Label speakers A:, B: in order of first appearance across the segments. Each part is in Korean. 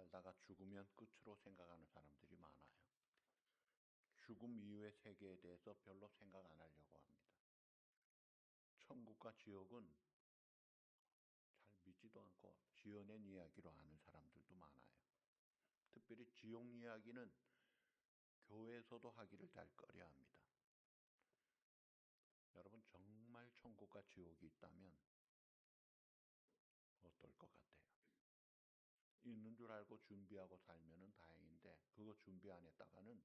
A: 살다가 죽으면 끝으로 생각하는 사람들이 많아요. 죽음 이후의 세계에 대해서 별로 생각 안 하려고 합니다. 천국과 지옥은 잘 믿지도 않고 지어낸 이야기로 아는 사람들도 많아요. 특별히 지옥 이야기는 교회에서도 하기를 잘 꺼려합니다. 여러분 정말 천국과 지옥이 있다면 어떨 것 같아요? 있는 줄 알고 준비하고 살면 다행인데 그거 준비 안 했다가는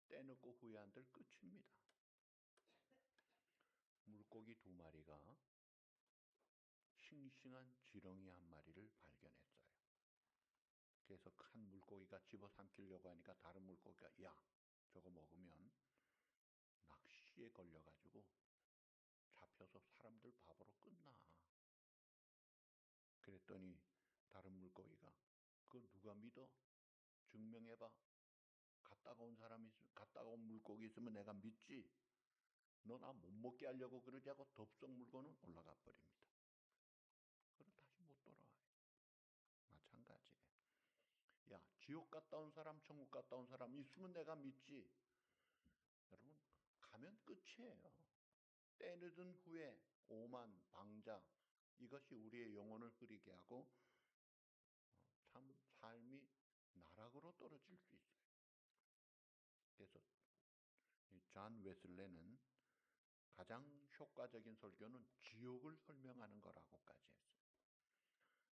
A: 떼놓고 후회한들 끝입니다. 물고기 2마리가 싱싱한 지렁이 1마리를 발견했어요. 그래서 큰 물고기가 집어삼키려고 하니까 다른 물고기가 야, 저거 먹으면 낚시에 걸려가지고 잡혀서 사람들 밥으로 끝나. 그랬더니 다른 물고기가 그거 누가 믿어? 증명해봐. 갔다가 온 물고기 있으면 내가 믿지. 너 나 못 먹게 하려고 그러자고 덥석 물고는 올라가 버립니다. 그럼 다시 못 돌아와요. 마찬가지예요. 야, 지옥 갔다 온 사람, 천국 갔다 온 사람 있으면 내가 믿지. 여러분, 가면 끝이에요. 때늦은 후에 오만, 방자, 이것이 우리의 영혼을 흐리게 하고 참 삶이 나락으로 떨어질 수 있어요. 그래서 존 웨슬레는 가장 효과적인 설교는 지옥을 설명하는 거라고까지 했어요.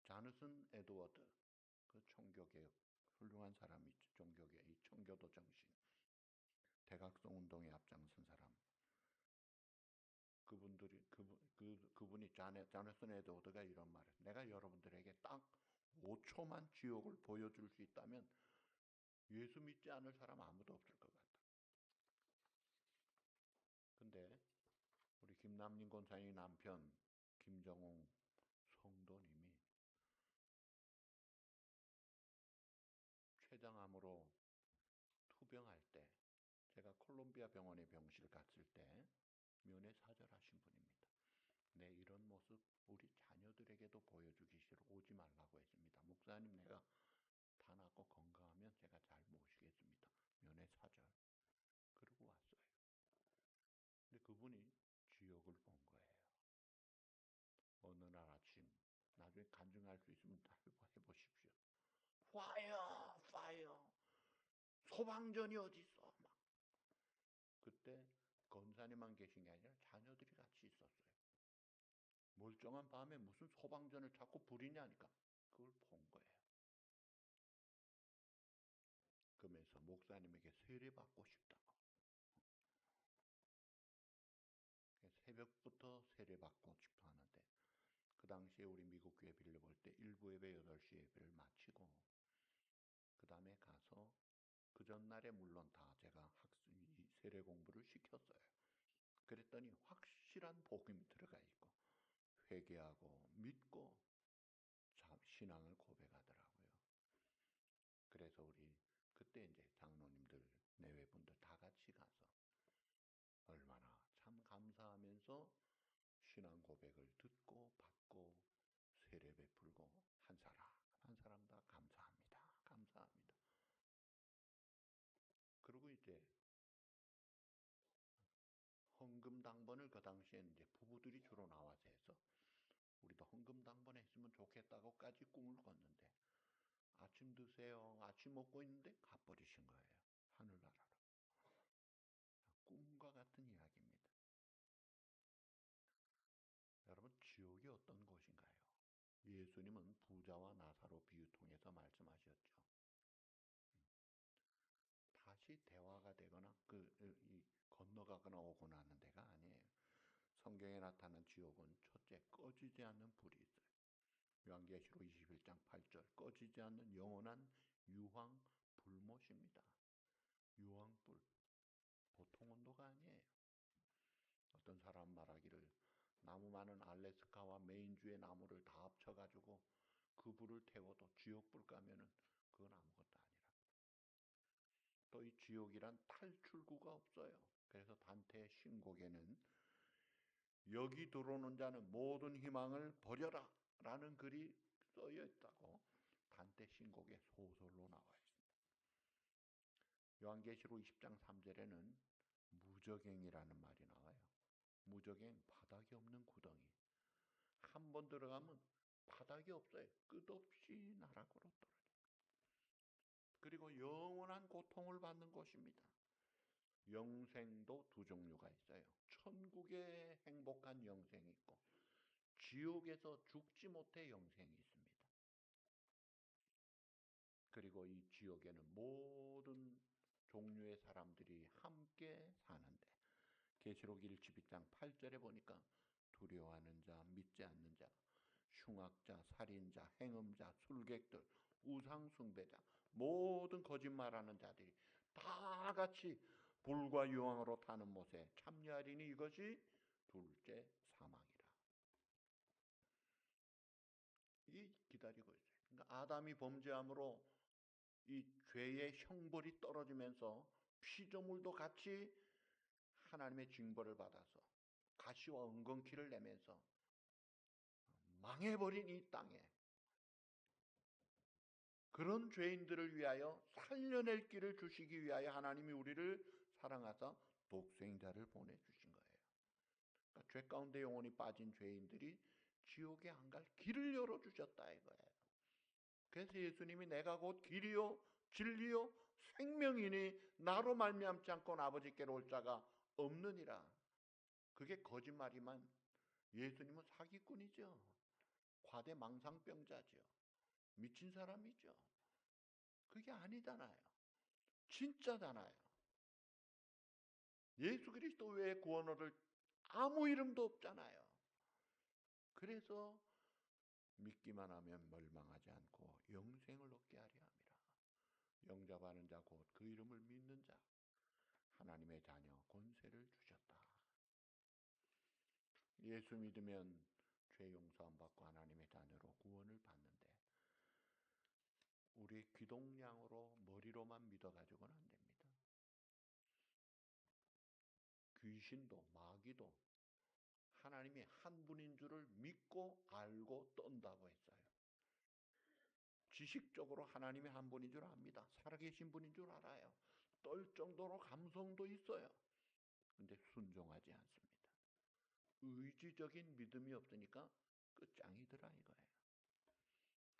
A: 자느슨 에드워드, 그 청교개혁 훌륭한 사람이 종교계 이 청교도 정신 대각성 운동에 앞장선 사람. 그분이 자네슨 에드워드가 이런 말을 내가 여러분들에게 딱 5초만 지옥을 보여줄 수 있다면 예수 믿지 않을 사람 아무도 없을 것 같다. 근데 우리 김남림 권사님 남편 김정웅 성도님이 췌장암으로 투병할 때 제가 콜롬비아 병원에 병실 갔을 때 면회 사절하신 분입니다. 내 이런 모습 우리 자녀들에게도 보여주기 싫어 오지 말라고 했습니다. 목사님 내가 다 낫고 건강하면 제가 잘 모시겠습니다. 면회 사절. 그러고 왔어요. 근데 그분이 지옥을 본 거예요. 어느 날 아침 나중에 간증할 수 있으면 다 해보십시오. 파이어! 파이어! 소방전이 어딨어? 막. 그때 권사님만 계신 게 아니라 자녀들이 같이 있었어요. 멀쩡한 밤에 무슨 소방전을 자꾸 부리냐니까 그걸 본 거예요. 그러면서 목사님에게 세례받고 싶다고. 새벽부터 세례받고 싶어 하는데 그 당시에 우리 미국 교회 빌려볼 때 1부 예배 8시 예배를 마치고 그 다음에 가서 그 전날에 물론 다 제가 세례 공부를 시켰어요. 그랬더니 확실한 복음이 들어가 있고 회개하고 믿고 신앙을 고백하더라고요. 그래서 우리 그때 이제 장로님들 내외분들 다 같이 가서 얼마나 참 감사하면서 신앙 고백을 듣고 받고 세례 베풀고 한 사람 다 감사합니다. 감사합니다. 그리고 이제 헌금 당번을 그 당시에는 이제 부부들이 주로 나와서 해서 우리도 헌금 당번 했으면 좋겠다고까지 꿈을 꿨는데 아침 드세요. 아침 먹고 있는데 가버리신 거예요. 하늘나라로. 꿈과 같은 이야기입니다. 여러분 지옥이 어떤 곳인가요? 예수님은 부자와 나사로 비유 통해서 말씀하셨죠. 다시 대화가 되거나 건너가거나 오거나 하는 데가 아니에요. 성경에 나타난 지옥은 첫째 꺼지지 않는 불이 있어요. 요한계시록 21장 8절 꺼지지 않는 영원한 유황 불못입니다. 유황불 보통 온도가 아니에요. 어떤 사람 말하기를 나무 많은 알래스카와 메인주의 나무를 다 합쳐가지고 그 불을 태워도 지옥불 까면은 그건 아무것도 아니라. 또 이 지옥이란 탈출구가 없어요. 그래서 단테의 신곡에는 여기 들어오는 자는 모든 희망을 버려라 라는 글이 써여 있다고 한때 신곡의 소설로 나와 있습니다. 요한계시록 20장 3절에는 무저갱이라는 말이 나와요. 무저갱, 바닥이 없는 구덩이. 한 번 들어가면 바닥이 없어요. 끝없이 나락으로 떨어져요. 그리고 영원한 고통을 받는 곳입니다. 영생도 두 종류가 있어요. 천국의 행복한 영생이 있고 지옥에서 죽지 못해 영생이 있습니다. 그리고 이 지옥에는 모든 종류의 사람들이 함께 사는데 계시록 1장 8절에 보니까 두려워하는 자, 믿지 않는 자, 흉악자, 살인자, 행음자, 술객들, 우상숭배자, 모든 거짓말하는 자들이 다 같이 불과 유황으로 타는 못에 참여하리니 이것이 둘째 사망이라. 이 기다리고 있어요. 그러니까 아담이 범죄함으로 이 죄의 형벌이 떨어지면서 피조물도 같이 하나님의 징벌을 받아서 가시와 엉겅퀴를 내면서 망해버린 이 땅에 그런 죄인들을 위하여 살려낼 길을 주시기 위하여 하나님이 우리를 사랑하사 독생자를 보내주신 거예요. 그러니까 죄 가운데 영원히 빠진 죄인들이 지옥에 안 갈 길을 열어주셨다 이거예요. 그래서 예수님이 내가 곧 길이요 진리요 생명이니 나로 말미암지 않고는 아버지께로 올 자가 없느니라. 그게 거짓말이만 예수님은 사기꾼이죠. 과대망상병자죠. 미친 사람이죠. 그게 아니잖아요. 진짜잖아요. 예수 그리스도 외에 구원을 아무 이름도 없잖아요. 그래서 믿기만 하면 멸망하지 않고 영생을 얻게 하려 함이라. 영접하는 자 곧 그 이름을 믿는 자 하나님의 자녀 권세를 주셨다. 예수 믿으면 죄 용서함 받고 하나님의 자녀로 구원을 받는데 우리 귀동냥으로 머리로만 믿어가지고는 안 됩니다. 귀신도 마귀도 하나님이 한 분인 줄을 믿고 알고 떤다고 했어요. 지식적으로 하나님이 한 분인 줄 압니다. 살아계신 분인 줄 알아요. 떨 정도로 감성도 있어요. 근데 순종하지 않습니다. 의지적인 믿음이 없으니까 끝장이더라 이거예요.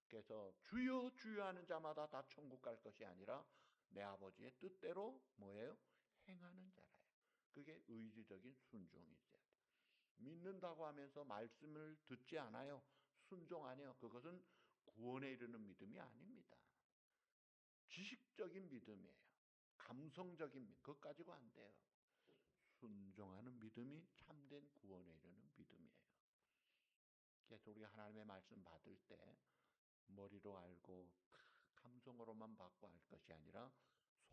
A: 그래서 주여 주여 하는 자마다 다 천국 갈 것이 아니라 내 아버지의 뜻대로 뭐예요? 행하는 자라요. 그게 의지적인 순종이 있어야 돼요. 믿는다고 하면서 말씀을 듣지 않아요. 순종 안 해요. 그것은 구원에 이르는 믿음이 아닙니다. 지식적인 믿음이에요. 감성적인 믿음. 그것 가지고 안 돼요. 순종하는 믿음이 참된 구원에 이르는 믿음이에요. 그래서 우리가 하나님의 말씀 받을 때 머리로 알고 감성으로만 받고 할 것이 아니라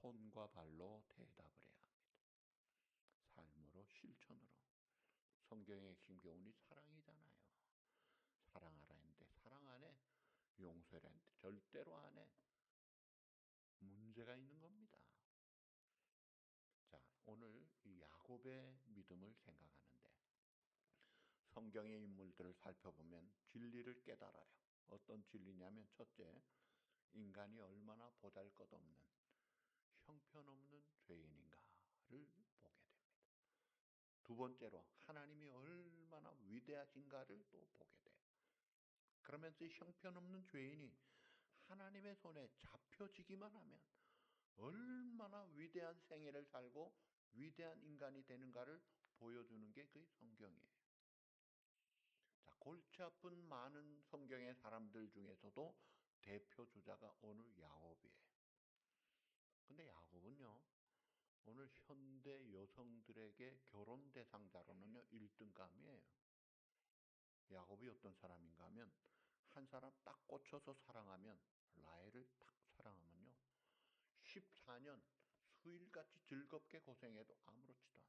A: 손과 발로 대답을 해야 합니다. 삶으로 실천으로. 성경의 핵심 교훈이 사랑이잖아요. 사랑하라 했는데 사랑 안에 용서를 했는데 절대로 안에 문제가 있는 겁니다. 자, 오늘 이 야곱의 믿음을 생각하는데 성경의 인물들을 살펴보면 진리를 깨달아요. 어떤 진리냐면 첫째, 인간이 얼마나 보잘것없는 형편없는 죄인인가를 보게 됩니다. 두 번째로 하나님이 얼마나 위대하신가를 또 보게 돼요. 그러면서 이 형편없는 죄인이 하나님의 손에 잡혀지기만 하면 얼마나 위대한 생애를 살고 위대한 인간이 되는가를 보여주는 게 그 성경이에요. 자, 골치 아픈 많은 성경의 사람들 중에서도 대표 주자가 오늘 야곱이에요. 근데 야곱은요, 오늘 현대 여성들에게 결혼 대상자로는요 1등감이에요. 야곱이 어떤 사람인가 하면 한 사람 딱 꽂혀서 사랑하면 라헬을 딱 사랑하면요 14년 수일같이 즐겁게 고생해도 아무렇지도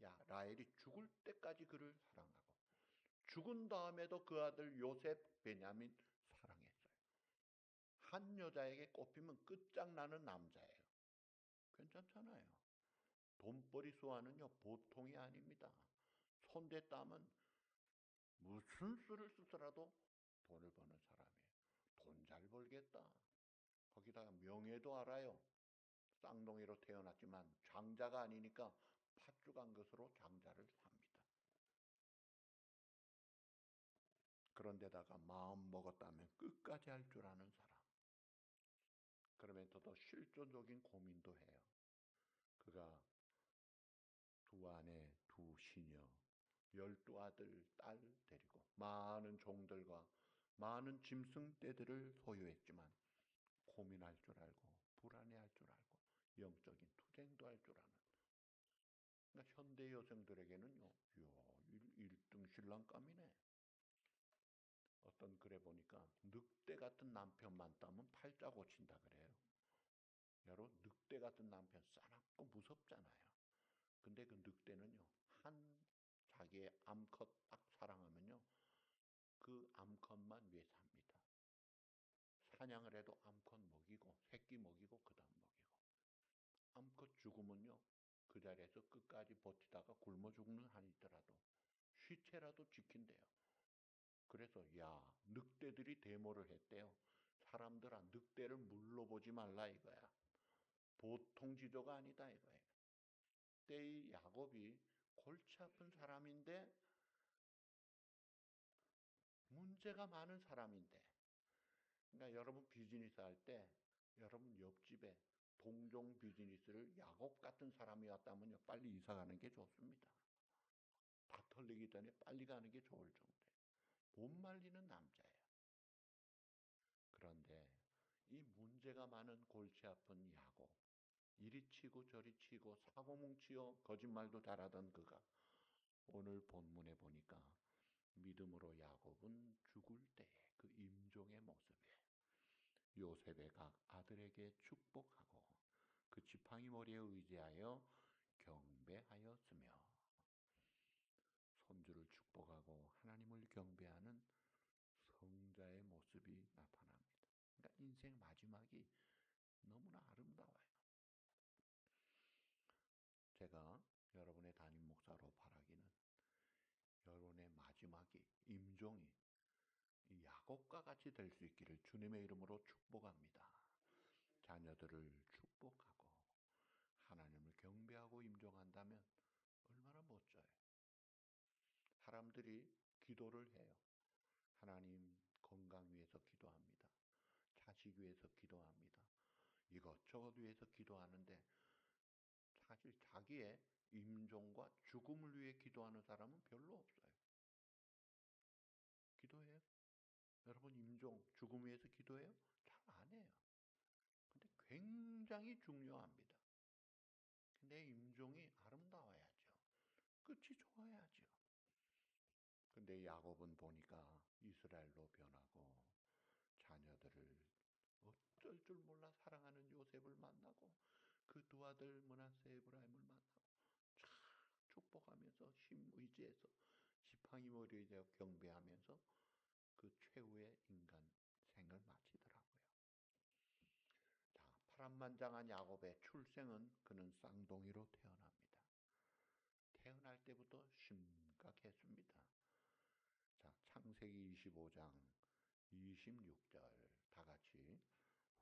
A: 않아요. 라헬이 죽을 때까지 그를 사랑하고 죽은 다음에도 그 아들 요셉 베냐민 사랑했어요. 한 여자에게 꼽히면 끝장나는 남자예요. 괜찮잖아요. 돈벌이 수완은요 보통이 아닙니다. 손댔다면 무슨 수를 쓰더라도 돈을 버는 사람이에요. 돈 잘 벌겠다. 거기다가 명예도 알아요. 쌍둥이로 태어났지만 장자가 아니니까 팥죽한 것으로 장자를 삽니다. 그런데다가 마음 먹었다면 끝까지 할 줄 아는 사람. 그러면서도 실존적인 고민도 해요. 그가 두 아내, 두 시녀, 12아들, 딸 데리고 많은 종들과 많은 짐승떼들을 소유했지만 고민할 줄 알고 불안해할 줄 알고 영적인 투쟁도 할 줄 아는. 그러니까 현대 여성들에게는요, 이야, 1등 신랑감이네. 어떤 글에 보니까 늑대 같은 남편만 따면 팔자 고친다 그래요. 여러분, 늑대 같은 남편 싸납고 무섭잖아요. 근데 그 늑대는요, 자기의 암컷 딱 사랑하면요, 그 암컷만 위해 삽니다. 사냥을 해도 암컷 먹이고, 새끼 먹이고, 그 다음 먹이고. 암컷 죽으면요, 그 자리에서 끝까지 버티다가 굶어 죽는 한이 있더라도 시체라도 지킨대요. 그래서 야, 늑대들이 데모를 했대요. 사람들아, 늑대를 물러보지 말라 이거야. 보통 지도가 아니다 이거예요. 그때 이 야곱이 골치 아픈 사람인데, 문제가 많은 사람인데, 그러니까 여러분 비즈니스 할 때 여러분 옆집에 동종 비즈니스를 야곱 같은 사람이었다면요, 빨리 이사 가는 게 좋습니다. 다 털리기 전에 빨리 가는 게 좋을 정도예요. 못 말리는 남자예요. 그런데 이 문제가 많은 골치 아픈 야곱, 이리 치고 저리 치고 사고뭉치어 거짓말도 잘하던 그가 오늘 본문에 보니까 믿음으로 야곱은 죽을 때 그 임종의 모습에 요셉의 각 아들에게 축복하고 그 지팡이 머리에 의지하여 경배하였으며, 손주를 축복하고 하나님을 경배하는 성자의 모습이 나타납니다. 그러니까 인생 마지막이 너무나 아름다워요. 제가 여러분의 담임 목사로 바라기는 여러분의 마지막이, 임종이 이 야곱과 같이 될 수 있기를 주님의 이름으로 축복합니다. 자녀들을 축복하고 하나님을 경배하고 임종한다면 얼마나 멋져요. 사람들이 기도를 해요. 하나님, 건강 위해서 기도합니다. 자식 위해서 기도합니다. 이것저것 위해서 기도하는데 사실 자기의 임종과 죽음을 위해 기도하는 사람은 별로 없어요. 기도해요? 여러분 임종, 죽음 위해서 기도해요? 잘 안 해요. 근데 굉장히 중요합니다. 근데 임종이 아름다워야죠. 끝이 좋아야죠. 근데 야곱은 보니까 이스라엘로 변하고 자녀들을 어쩔 줄 몰라 사랑하는 요셉을 만나고 그 두 아들 므낫세, 에브라임을 만나고 참 축복하면서 힘 의지해서 지팡이 머리에 경배하면서 그 최후의 인간 생을 마치더라고요. 자, 파란만장한 야곱의 출생은 그는 쌍둥이로 태어납니다. 태어날 때부터 심각했습니다. 자, 창세기 25장 26절 다 같이,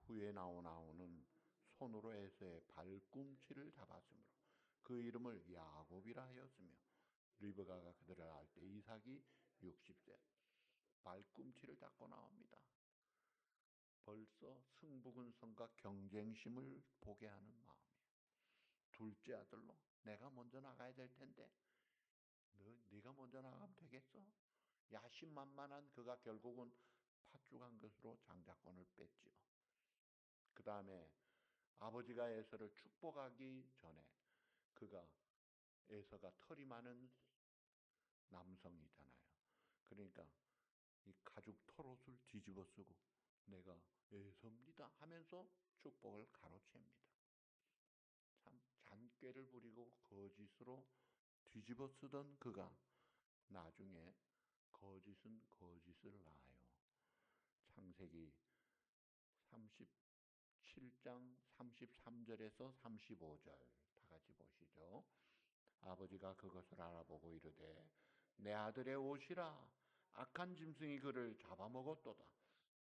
A: 후에 나오는 손으로 에서의 발꿈치를 잡았으므로 그 이름을 야곱이라 하였으며, 리브가가 그들을 알 때 이삭이 60세. 발꿈치를 잡고 나옵니다. 벌써 승부근성과 경쟁심을 보게 하는 마음이에요. 둘째 아들로 내가 먼저 나가야 될 텐데 네가 먼저 나가면 되겠어? 야심만만한 그가 결국은 팥죽한 것으로 장자권을 뺐지요. 그 다음에 아버지가 에서를 축복하기 전에, 그가 에서가 털이 많은 남성이잖아요. 그러니까 이 가죽 털옷을 뒤집어 쓰고 내가 에서입니다 하면서 축복을 가로챕니다. 참 잔꾀를 부리고 거짓으로 뒤집어 쓰던 그가 나중에 거짓은 거짓을 낳아요. 창세기 37장 33절에서 35절 다 같이 보시죠. 아버지가 그것을 알아보고 이르되 내 아들의 옷이라, 악한 짐승이 그를 잡아먹었도다.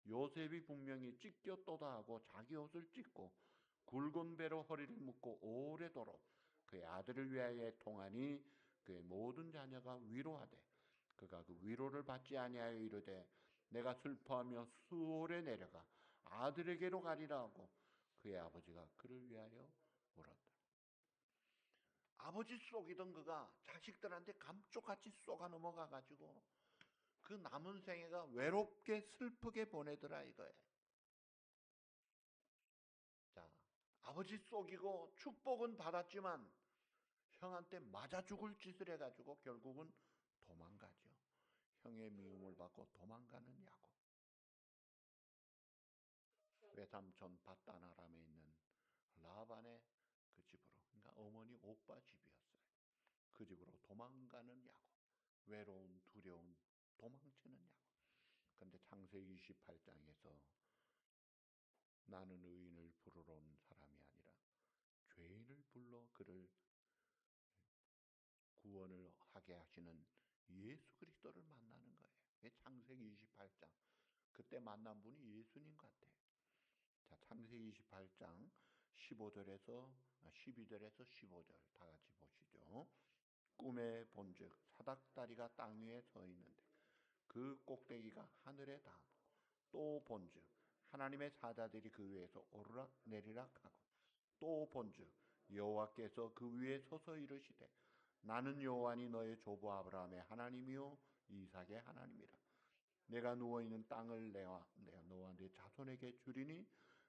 A: 요셉이 분명히 찢겼도다 하고 자기 옷을 찢고 굵은 배로 허리를 묶고 오래도록 그의 아들을 위하여 통하니 그의 모든 자녀가 위로하되 그가 그 위로를 받지 아니하여 이르되 내가 슬퍼하며 수월에 내려가 아들에게로 가리라 하고 그의 아버지가 그를 위하여 울었다. 아버지 속이던 그가 자식들한테 감쪽같이 쏘가 넘어가 가지고 그 남은 생애가 외롭게 슬프게 보내더라 이거예요. 자, 아버지 속이고 축복은 받았지만 형한테 맞아 죽을 짓을 해가지고 결국은 도망가죠. 형의 미움을 받고 도망가는 야곱. 외삼촌 밧다나람에 있는 라반의 그 집으로, 그러니까 어머니 오빠 집이었어요. 그 집으로 도망가는 야곱. 외로운 두려운 도망치는 야곱. 그런데 창세기 28장에서 나는 의인을 부르러 온 사람이 아니라 죄인을 불러 그를 구원을 하게 하시는 예수 그리스도를 만나는 거예요. 창세기 28장. 그때 만난 분이 예수님 같아요. 자, 창세기 28장 15절에서 12절에서 15절 다 같이 보시죠. 꿈에 본즉 사닥다리가 땅 위에 서 있는데 그 꼭대기가 하늘에 닿고 또 본즉 하나님의 사자들이 그 위에서 오르락 내리락 하고 또 본즉 여호와께서 그 위에 서서 이르시되 나는 여호와니 너의 조부 아브라함의 하나님이요 이삭의 하나님이라. 내가 누워있는 땅을 내가 너와 네 자손에게 주리니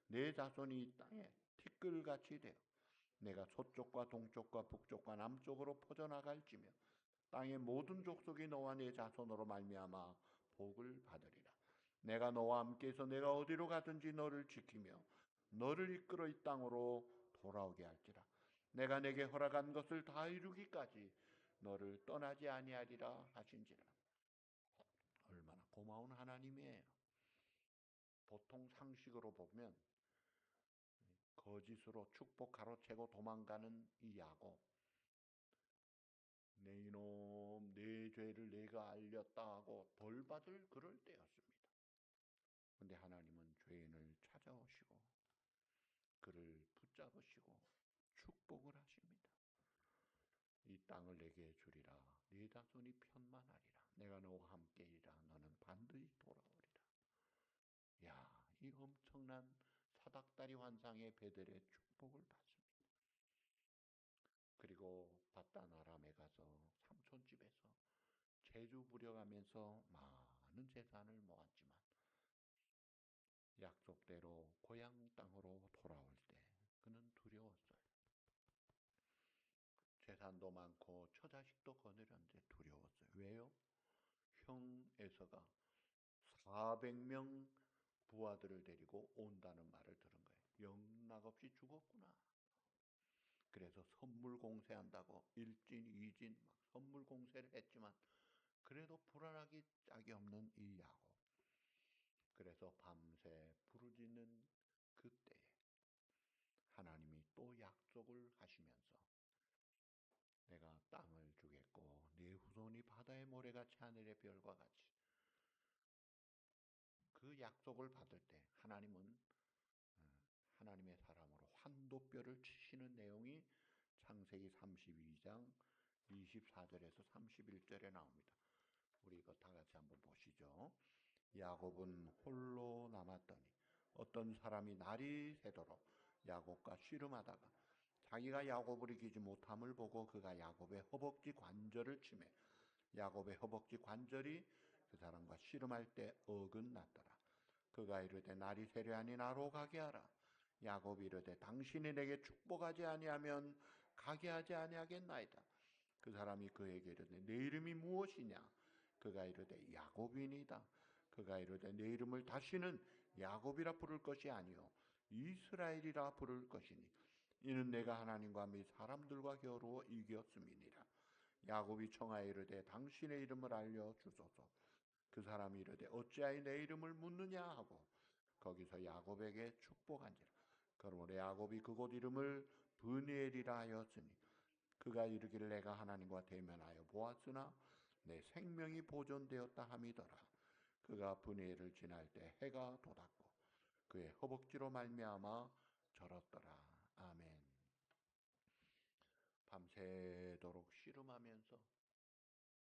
A: 내 자손이 이 땅에 티끌같이 되어 내가 서쪽과 동쪽과 북쪽과 남쪽으로 퍼져나갈지며 땅의 모든 족속이 너와 네 자손으로 말미암아 복을 받으리라. 내가 너와 함께해서 내가 어디로 가든지 너를 지키며 너를 이끌어 이 땅으로 돌아오게 할지라. 내가 내게 허락한 것을 다 이루기까지 너를 떠나지 아니하리라 하신지라. 얼마나 고마운 하나님이에요. 보통 상식으로 보면 거짓으로 축복 가로채고 도망가는 이 야곱, 내 이놈 내 죄를 내가 알렸다 하고 벌받을 그럴 때였습니다. 그런데 하나님은 죄인을 찾아오시고 그를 붙잡으시고 축복을 하십니다. 이 땅을 내게 주리라. 네 자손이 편만하리라. 내가 너와 함께이라. 너는 반드시 돌아오리라. 야, 이 엄청난 사닥다리 환상의 베델의 축복을 받습니다. 그리고 밧단 아람에 가서 삼촌 집에서 제주 부려가면서 많은 재산을 모았지만 약속대로 고향 땅으로 돌아올 때 그는 두려웠어요. 재산도 많고 처자식도 거느렸는데 두려웠어요. 왜요? 형 에서가 400명 부하들을 데리고 온다는 말을 들은 거예요. 영락없이 죽었구나. 그래서 선물 공세한다고 일진, 이진 막 선물 공세를 했지만 그래도 불안하기 짝이 없는 이 야곱. 그래서 밤새 부르짖는 그때에 하나님이 또 약속을 하시면서 내가 땅을 주겠고 네 후손이 바다의 모래같이 하늘의 별과 같이, 그 약속을 받을 때 하나님은 하나님의 사람으로 환도뼈를 치시는 내용이 창세기 32장 24절에서 31절에 나옵니다. 우리 이거 다 같이 한번 보시죠. 야곱은 홀로 남았더니 어떤 사람이 날이 새도록 야곱과 씨름하다가 자기가 야곱을 이기지 못함을 보고 그가 야곱의 허벅지 관절을 치매 야곱의 허벅지 관절이 그 사람과 씨름할 때 어긋났더라. 그가 이르되 날이 세려하니 나로 가게 하라. 야곱이 이르되 당신이 내게 축복하지 아니하면 가게 하지 아니하겠나이다. 그 사람이 그에게 이르되 내 이름이 무엇이냐? 그가 이르되 야곱이니이다. 그가 이르되 내 이름을 다시는 야곱이라 부를 것이 아니요 이스라엘이라 부를 것이니 이는 내가 하나님과 및 사람들과 겨루어 이겼음이니라. 야곱이 청하여 이르되 당신의 이름을 알려 주소서. 그 사람이 이르되 어찌하여 내 이름을 묻느냐 하고 거기서 야곱에게 축복한지라. 그러므로 야곱이 그곳 이름을 브니엘이라 하였으니 그가 이르기를 내가 하나님과 대면하여 보았으나 내 생명이 보존되었다 함이더라. 그가 분회를 지날 때 해가 돋았고 그의 허벅지로 말미암아 절었더라. 아멘. 밤새도록 씨름하면서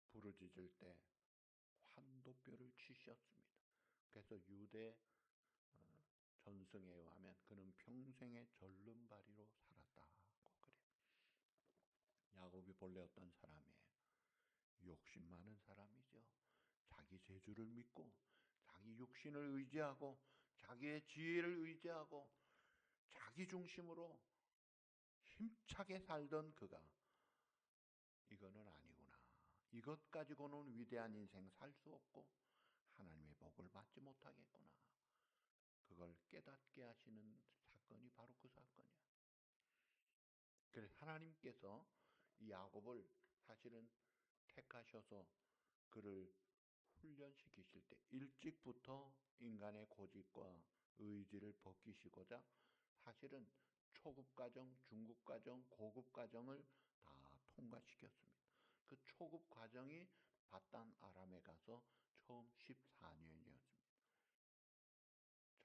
A: 부르짖을 때 환도뼈를 치셨습니다. 그래서 유대 전승에 의하면 그는 평생의 절름발이로 살았다고 그래요. 야곱이 본래 어떤 사람이에요? 욕심 많은 사람이죠. 자기 재주를 믿고 자기 육신을 의지하고 자기의 지혜를 의지하고 자기 중심으로 힘차게 살던 그가 이거는 아니구나. 이것 가지고는 위대한 인생 살 수 없고 하나님의 복을 받지 못하겠구나. 그걸 깨닫게 하시는 사건이 바로 그 사건이야. 그래서 하나님께서 이 야곱을 사실은 택하셔서 그를 훈련시키실 때 일찍부터 인간의 고집과 의지를 벗기시고자 사실은 초급 과정, 중급 과정, 고급 과정을 다 통과시켰습니다. 그 초급 과정이 바단 아람에 가서 처음 14년이었습니다.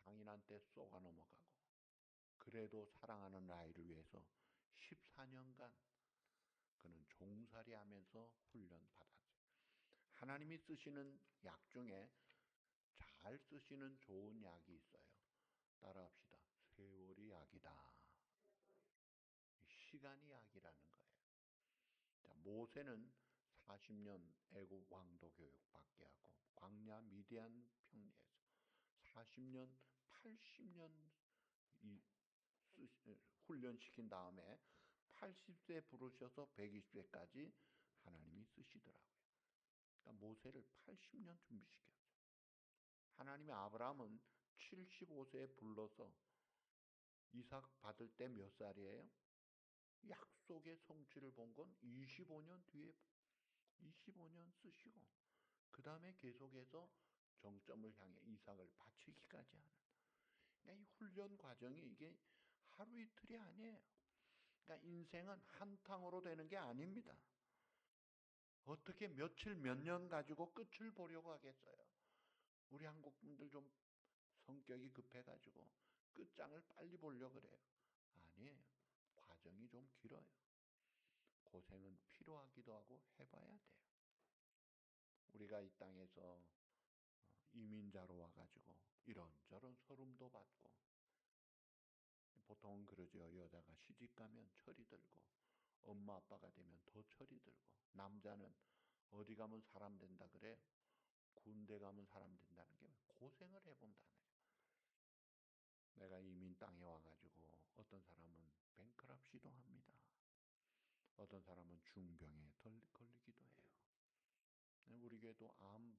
A: 장인한테 쏘가 넘어가고 그래도 사랑하는 아이를 위해서 14년간 그는 종살이하면서 훈련받았어요. 하나님이 쓰시는 약 중에 잘 쓰시는 좋은 약이 있어요. 따라합시다. 세월이 약이다. 시간이 약이라는 거예요. 자, 모세는 40년 애국 왕도 교육 받게 하고 광야 미디안 평야에서 40년, 80년 훈련시킨 다음에 80세 부르셔서 120세까지 하나님이 쓰시더라고요. 그러니까 모세를 80년 준비시켰어요. 하나님의 아브라함은 75세에 불러서 이삭 받을 때 몇 살이에요? 약속의 성취를 본 건 25년 뒤에 25년 쓰시고 그 다음에 계속해서 정점을 향해 이삭을 바치기까지 하는. 그러니까 이 훈련 과정이 이게 하루 이틀이 아니에요. 그러니까 인생은 한탕으로 되는 게 아닙니다. 어떻게 며칠 몇 년 가지고 끝을 보려고 하겠어요. 우리 한국 분들 좀 성격이 급해가지고 끝장을 빨리 보려고 그래요. 아니에요. 과정이 좀 길어요. 고생은 필요하기도 하고 해봐야 돼요. 우리가 이 땅에서 이민자로 와가지고 이런저런 서름도 받고 보통은 그러죠. 여자가 시집가면 철이 들고 엄마 아빠가 되면 더 철이 들고 남자는 어디 가면 사람 된다 그래. 군대 가면 사람 된다는 게 고생을 해본다는 거예요. 내가 이민 땅에 와가지고 어떤 사람은 뱅크럽시도 합니다. 어떤 사람은 중병에 걸리기도 해요. 우리 교회도 암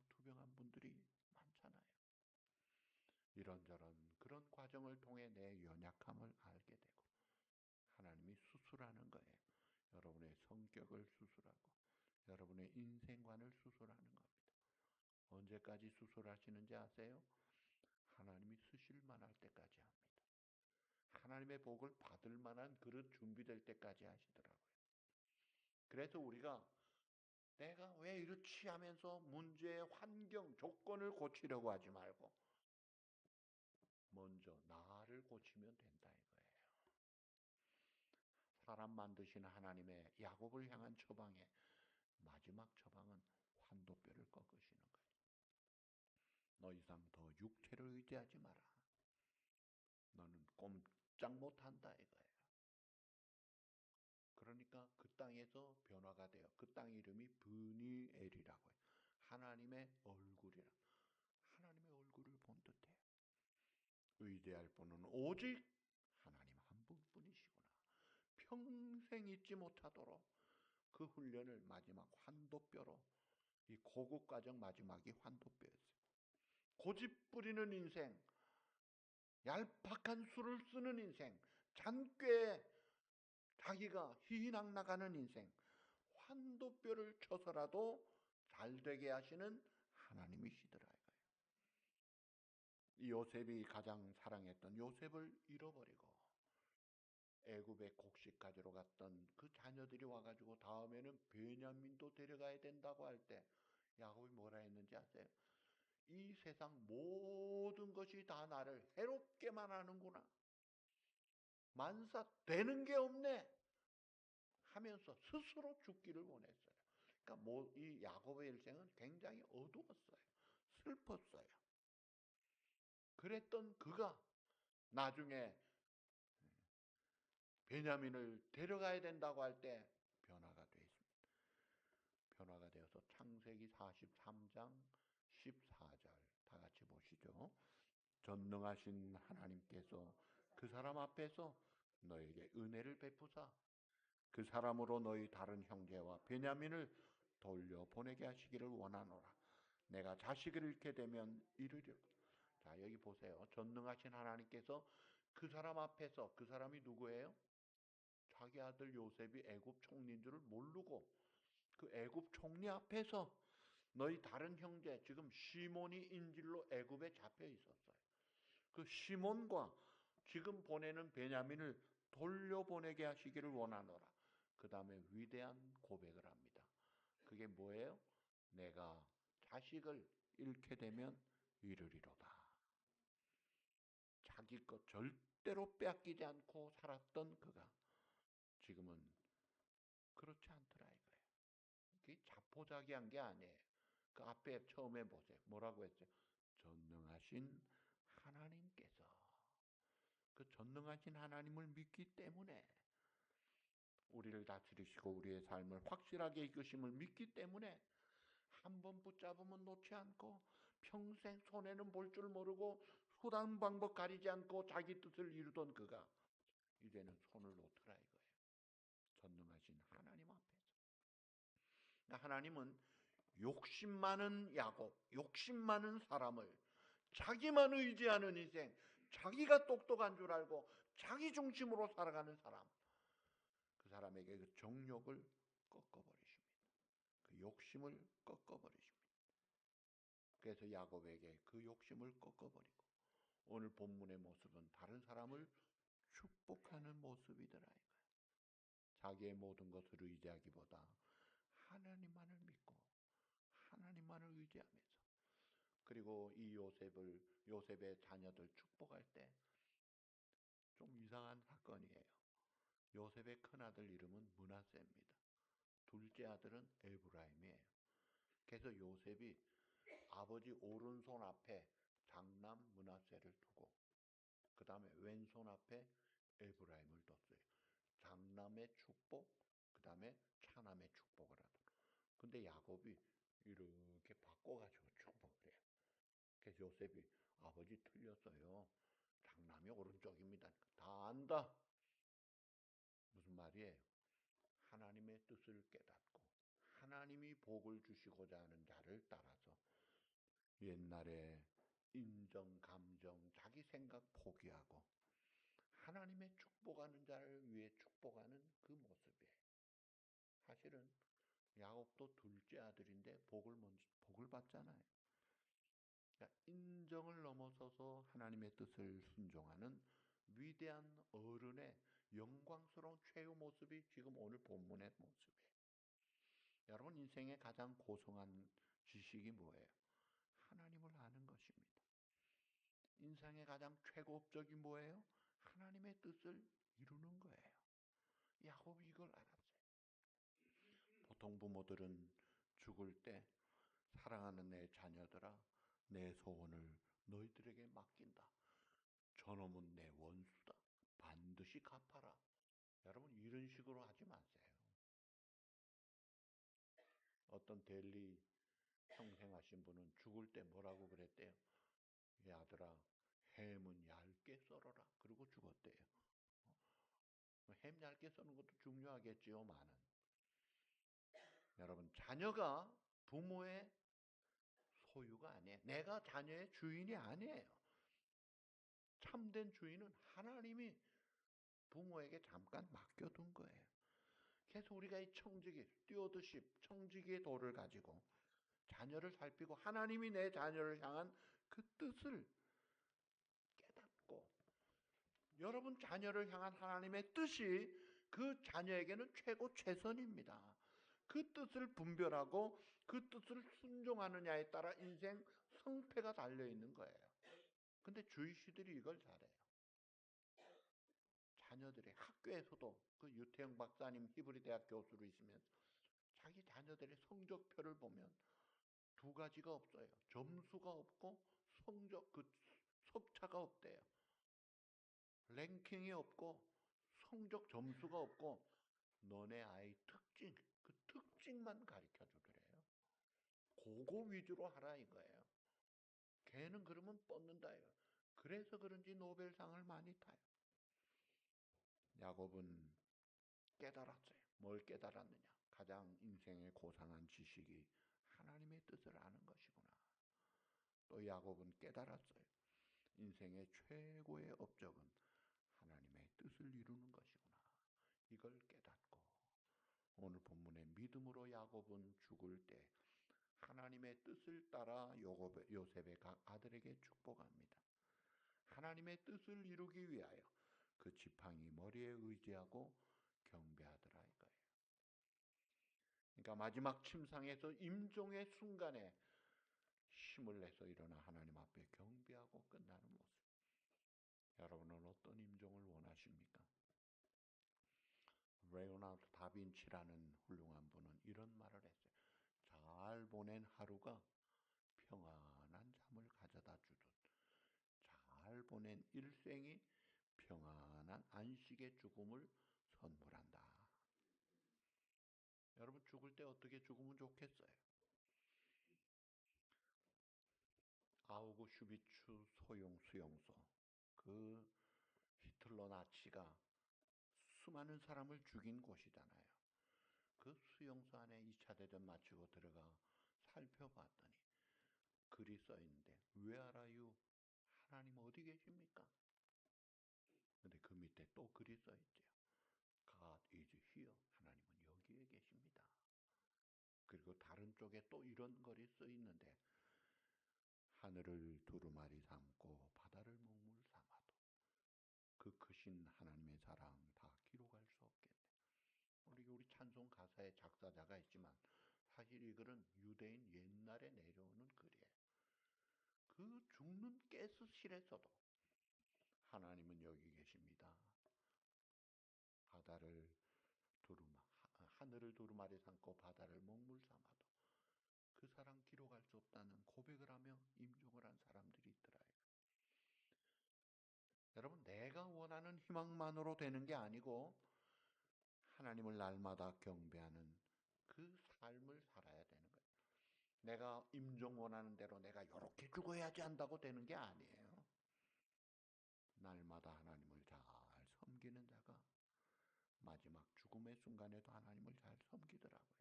A: 투병한 분들이 많잖아요. 이런저런 그런 과정을 통해 내 연약함을 알게 되고 하나님이 수술하는 거예요. 여러분의 성격을 수술하고 여러분의 인생관을 수술하는 겁니다. 언제까지 수술하시는지 아세요? 하나님이 쓰실 만할 때까지 합니다. 하나님의 복을 받을 만한 그릇 준비될 때까지 하시더라고요. 그래서 우리가 내가 왜 이렇지 하면서 문제의 환경, 조건을 고치려고 하지 말고 먼저 나를 고치면 된다 이거예요. 사람 만드시는 하나님의 야곱을 향한 처방의 마지막 처방은 환도뼈를 꺾으시는 거예요. 너 이상 더 육체를 의지하지 마라. 너는 꼼짝 못한다 이거예요. 그러니까 그 땅에서 변화가 돼요. 그 땅 이름이 브니엘이라고 해요. 하나님의 얼굴이라. 하나님의 얼굴을 본 듯해요. 의지할 분은 오직 하나님 한 분뿐이시구나. 평생 잊지 못하도록 그 훈련을 마지막 환도뼈로 이 고급 과정 마지막이 환도뼈였어요. 고집 부리는 인생, 얄팍한 수를 쓰는 인생, 잔꾀에 자기가 희희낙낙하는 인생, 환도뼈를 쳐서라도 잘 되게 하시는 하나님이시더라 이거예요. 이 요셉이 가장 사랑했던 요셉을 잃어버리고 애굽에 곡식 가지러 갔던 그 자녀들이 와가지고 다음에는 베냐민도 데려가야 된다고 할 때 야곱이 뭐라 했는지 아세요? 이 세상 모든 것이 다 나를 해롭게만 하는구나. 만사 되는 게 없네 하면서 스스로 죽기를 원했어요. 그러니까 이 야곱의 일생은 굉장히 어두웠어요. 슬펐어요. 그랬던 그가 나중에 베냐민을 데려가야 된다고 할 때 변화가 되어 있습니다. 변화가 되어서 창세기 43장 14절 다 같이 보시죠. 전능하신 하나님께서 그 사람 앞에서 너에게 은혜를 베푸사 그 사람으로 너희 다른 형제와 베냐민을 돌려보내게 하시기를 원하노라. 내가 자식을 잃게 되면 이르리라. 자, 여기 보세요. 전능하신 하나님께서 그 사람 앞에서, 그 사람이 누구예요? 자기 아들 요셉이 애굽 총리인 줄을 모르고 그 애굽 총리 앞에서 너희 다른 형제, 지금 시몬이 인질로 애굽에 잡혀 있었어요. 그 시몬과 지금 보내는 베냐민을 돌려보내게 하시기를 원하노라. 그 다음에 위대한 고백을 합니다. 그게 뭐예요? 내가 자식을 잃게 되면 이르리로다. 자기 것 절대로 빼앗기지 않고 살았던 그가 지금은 그렇지 않더라 이거예요. 그게 자포자기한 게 아니에요. 그 앞에 처음에 보세요. 뭐라고 했어요? 전능하신 하나님께서 그 전능하신 하나님을 믿기 때문에 우리를 다스리시고 우리의 삶을 확실하게 이끄심을 믿기 때문에 한 번 붙잡으면 놓지 않고 평생 손해는 볼 줄 모르고 수단 방법 가리지 않고 자기 뜻을 이루던 그가 이제는 손을 놓더라 이거예요. 전능하신 하나님 앞에서. 그러니까 하나님은 욕심 많은 야곱, 욕심 많은 사람을 자기만 의지하는 인생, 자기가 똑똑한 줄 알고 자기 중심으로 살아가는 사람, 그 사람에게 그 정욕을 꺾어버리십니다. 그 욕심을 꺾어버리십니다. 그래서 야곱에게 그 욕심을 꺾어버리고 오늘 본문의 모습은 다른 사람을 축복하는 모습이더라 이거예요. 자기의 모든 것을 의지하기보다 하나님만을 믿고 하나님만을 의지하면서 그리고 이 요셉의 자녀들 축복할 때 좀 이상한 사건이에요. 요셉의 큰아들 이름은 므낫세입니다. 둘째 아들은 에브라임이에요. 그래서 요셉이 아버지 오른손 앞에 장남 므낫세를 두고 그 다음에 왼손 앞에 에브라임을 뒀어요. 장남의 축복, 그 다음에 차남의 축복을 하도록. 근데 야곱이 이렇게 바꿔가지고 축복을 해요. 그래서 요셉이 아버지 틀렸어요. 장남이 오른쪽입니다. 다 안다. 무슨 말이에요? 하나님의 뜻을 깨닫고 하나님이 복을 주시고자 하는 자를 따라서 옛날에 인정, 감정, 자기 생각 포기하고 하나님의 축복하는 자를 위해 축복하는 그 모습이에요. 사실은 야곱도 둘째 아들인데 복을 받잖아요. 그러니까 인정을 넘어서서 하나님의 뜻을 순종하는 위대한 어른의 영광스러운 최후 모습이 지금 오늘 본문의 모습이에요. 여러분 인생의 가장 고성한 지식이 뭐예요? 하나님을 아는 것입니다. 인생의 가장 최고업적이 뭐예요? 하나님의 뜻을 이루는 거예요. 야곱이 이걸 알았어요. 보통 부모들은 죽을 때 사랑하는 내 자녀들아 내 소원을 너희들에게 맡긴다. 저놈은 내 원수다. 반드시 갚아라. 여러분 이런 식으로 하지 마세요. 어떤 델리 평생 하신 분은 죽을 때 뭐라고 그랬대요? 이 아들아 햄은 얇게 썰어라. 그리고 죽었대요. 햄 얇게 써는 것도 중요하겠지요만은 여러분 자녀가 부모의 소유가 아니에요. 내가 자녀의 주인이 아니에요. 참된 주인은 하나님이 부모에게 잠깐 맡겨둔 거예요. 그래서 우리가 이 청지기, 스튜어드십, 청지기의 도를 가지고 자녀를 살피고 하나님이 내 자녀를 향한 그 뜻을 깨닫고 여러분 자녀를 향한 하나님의 뜻이 그 자녀에게는 최고 최선입니다. 그 뜻을 분별하고 그 뜻을 순종하느냐에 따라 인생 성패가 달려있는 거예요. 근데 주이시들이 이걸 잘해요. 자녀들의 학교에서도 그 유태영 박사님 히브리 대학 교수로 있으면 자기 자녀들의 성적표를 보면 두 가지가 없어요. 점수가 없고 성적 그 섭차가 없대요. 랭킹이 없고 성적 점수가 없고 너네 아이 특징 그 특징만 가르쳐 주더래요. 그거 위주로 하라 이거예요. 걔는 그러면 뻗는다예요. 그래서 그런지 노벨상을 많이 타요. 야곱은 깨달았어요. 뭘 깨달았느냐? 가장 인생의 고상한 지식이 하나님의 뜻을 아는 것이구나. 또 야곱은 깨달았어요. 인생의 최고의 업적은 하나님의 뜻을 이루는 것이구나. 이걸 깨닫고 오늘 본문의 믿음으로 야곱은 죽을 때 하나님의 뜻을 따라 요셉의 각 아들에게 축복합니다. 하나님의 뜻을 이루기 위하여 그 지팡이 머리에 의지하고 경배하더라 이거예요. 그러니까 마지막 침상에서 임종의 순간에 힘을 내서 일어나 하나님 앞에 경배하고 끝나는 모습. 여러분은 어떤 임종을 원하십니까? 레오나르도 다빈치라는 훌륭한 분은 이런 말을 했어요. 잘 보낸 하루가 평안한 잠을 가져다 주듯 잘 보낸 일생이 평안한 안식의 죽음을 선물한다. 여러분 죽을 때 어떻게 죽으면 좋겠어요? 아우구슈비츠 소형 수용소 그 히틀러 나치가 수많은 사람을 죽인 곳이잖아요. 그 수용소 안에 2차 대전 마치고 들어가 살펴봤더니 글이 써 있는데 Where are you? 하나님 어디 계십니까? 근데 그 밑에 또 글이 써 있죠. God is here. 하나님은 여기에 계십니다. 그리고 다른 쪽에 또 이런 글이 써 있는데 하늘을 두루마리 삼고 바다를 먹물 삼아도 그 크신 하나님의 사랑 다 기록할 수 없겠네. 우리 찬송 가사의 작사자가 있지만 사실 이 글은 유대인 옛날에 내려오는 글이에요. 그 죽는 가스실에서도 하나님은 여기 계십니다. 바다를 하늘을 두루마리 삼고 바다를 먹물 삼아도 그 사랑 기록할 수 없다는 고백을 하며 임종을 한 사람들이 있더라요. 여러분 내가 원하는 희망만으로 되는 게 아니고 하나님을 날마다 경배하는 그 삶을 살아야 되는 거예요. 내가 임종 원하는 대로 내가 이렇게 죽어야지 한다고 되는 게 아니에요. 날마다 하나님을 잘 섬기는 자가 마지막 죽음의 순간에도 하나님을 잘 섬기더라고요.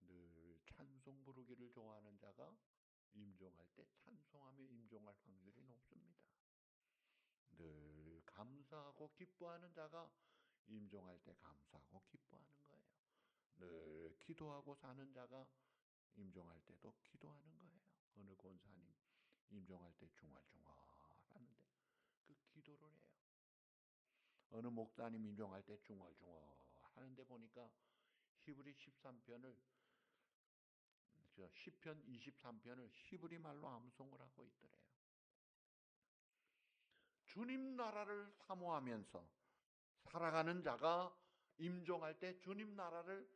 A: 늘 찬송 부르기를 좋아하는 자가 임종할 때 찬송하며 임종할 확률이 높습니다. 늘 감사하고 기뻐하는 자가 임종할 때 감사하고 기뻐하는 거예요. 늘 기도하고 사는 자가 임종할 때도 기도하는 거예요. 어느 권사님 임종할 때 중얼중얼 하는데 그 기도를 해요. 어느 목사님 임종할 때 중얼중얼 하는데 보니까 히브리 13편을 시편 23편을 히브리 말로 암송을 하고 있더래요. 주님 나라를 사모하면서 살아가는 자가 임종할 때 주님 나라를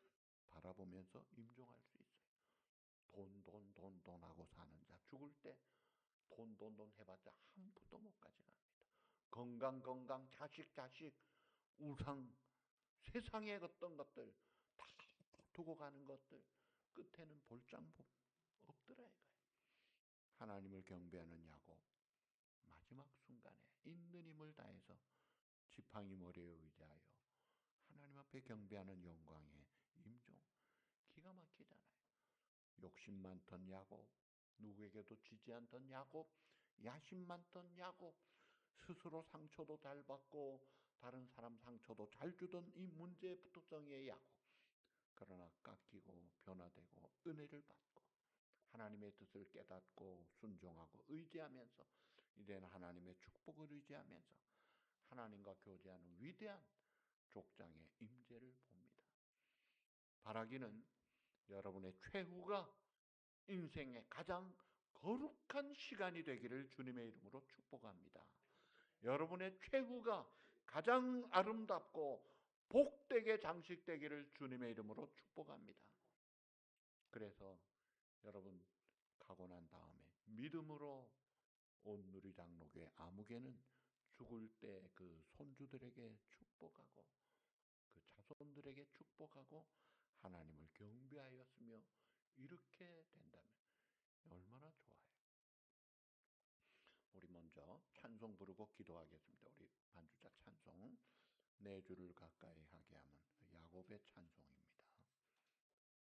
A: 바라보면서 임종할 수 있어요. 돈 하고 사는 자 죽을 때 돈 해봤자 한 푼도 못 가져갑니다. 건강 자식 우상 세상의 어떤 것들 다 두고 가는 것들 끝에는 볼장 없더라 이거예요. 하나님을 경배하는 야곱 마지막 순간에 있는 힘을 다해서 지팡이 머리에 의지하여 하나님 앞에 경배하는 영광의 임종 기가 막히잖아요. 욕심 많던 야곱 누구에게도 지지 않던 야곱 야심 많던 야곱 스스로 상처도 잘 받고 다른 사람 상처도 잘 주던 이 문제부투성이의 야곱 그러나 깎이고 변화되고 은혜를 받고 하나님의 뜻을 깨닫고 순종하고 의지하면서 이제는 하나님의 축복을 의지하면서 하나님과 교제하는 위대한 족장의 임재를 봅니다. 바라기는 여러분의 최후가 인생의 가장 거룩한 시간이 되기를 주님의 이름으로 축복합니다. 여러분의 최후가 가장 아름답고 복되게 장식되기를 주님의 이름으로 축복합니다. 그래서 여러분 가고 난 다음에 믿음으로 온 누리장로교회 아무개는 죽을 때 그 손주들에게 축복하고 그 자손들에게 축복하고 하나님을 경배하였으며 이렇게 된다면 얼마나 좋아요. 우리 먼저 찬송 부르고 기도하겠습니다. 우리 반주자 찬송 내 주를 가까이 하게 하면 야곱의 찬송입니다.